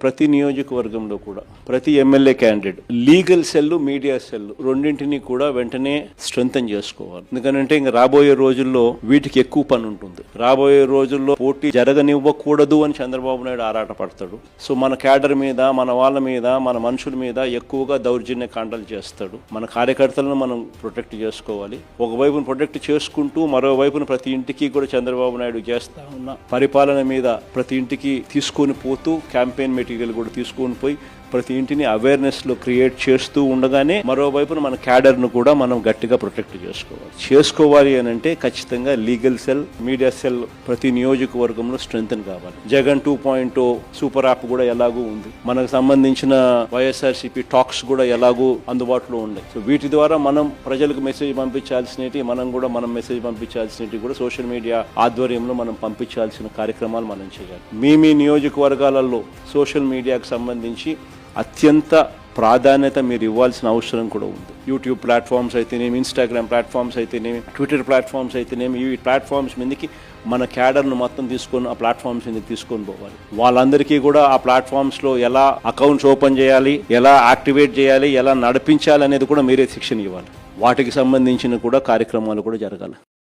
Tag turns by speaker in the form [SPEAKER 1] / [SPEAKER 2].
[SPEAKER 1] ప్రతి నియోజకవర్గంలో కూడా ప్రతి MLA candidate legal cell, media cell రెండింటినీ కూడా వెంటనే స్ట్రెంథెన్ చేసుకోవాలి. ఎందుకంటే ఇంకా రాబోయే రోజుల్లో వీటికి ఎక్కువ పని ఉంటుంది. రాబోయే రోజుల్లో పోటీ జరగనివ్వకూడదు అని చంద్రబాబు నాయుడు ఆరాట పడతాడు. సో మన క్యాడర్ మీద, మన వాళ్ళ మీద, మన మనుషుల మీద ఎక్కువగా దౌర్జన్య కాండలు చేస్తాడు. మన కార్యకర్తలను మనం ప్రొటెక్ట్ చేసుకోవాలి. ఒకవైపును ప్రొటెక్ట్ చేసుకుంటూ మరోవైపున ప్రతి ఇంటికి కూడా చంద్రబాబు నాయుడు చేస్తా ఉన్న పరిపాలన మీద ప్రతి ఇంటికి తీసుకొని పోతూ క్యాంపెయిన్ మెటీరియల్ కూడా తీసుకొని పోయి ప్రతి ఇంటిని అవేర్నెస్లో క్రియేట్ చేస్తూ ఉండగానే మరోవైపున మన క్యాడర్ను కూడా మనం గట్టిగా ప్రొటెక్ట్ చేసుకోవాలి అని అంటే ఖచ్చితంగా లీగల్ సెల్, మీడియా సెల్ ప్రతి నియోజకవర్గంలో స్ట్రెంథెన్ కావాలి. జగన్ 2.0 సూపర్ యాప్ కూడా ఎలాగూ ఉంది. మనకు సంబంధించిన వైఎస్ఆర్సీపీ టాక్స్ కూడా ఎలాగూ అందుబాటులో ఉన్నాయి. సో వీటి ద్వారా మనం ప్రజలకు మెసేజ్ పంపించాల్సినవి, మనం మెసేజ్ పంపించాల్సినవి కూడా సోషల్ మీడియా ఆధ్వర్యంలో మనం పంపించాల్సిన కార్యక్రమాలు మనం చేయాలి. మీ నియోజకవర్గాలలో సోషల్ మీడియాకు సంబంధించి అత్యంత ప్రాధాన్యత మీరు ఇవ్వాల్సిన అవసరం కూడా ఉంది. యూట్యూబ్ ప్లాట్ఫామ్స్ అయితేనేమి, ఇన్స్టాగ్రామ్ ప్లాట్ఫామ్స్ అయితేనేమి, ట్విట్టర్ ప్లాట్ఫామ్స్ అయితేనేమి, ఈ ప్లాట్ఫామ్స్ మీదకి మన క్యాడర్ను మొత్తం తీసుకొని ఆ ప్లాట్ఫామ్స్ మీదకి తీసుకొని పోవాలి. వాళ్ళందరికీ కూడా ఆ ప్లాట్ఫామ్స్లో ఎలా అకౌంట్స్ ఓపెన్ చేయాలి, ఎలా యాక్టివేట్ చేయాలి, ఎలా నడిపించాలి అనేది కూడా మీరే శిక్షణ ఇవ్వాలి. వాటికి సంబంధించిన కూడా కార్యక్రమాలు కూడా జరగాలి.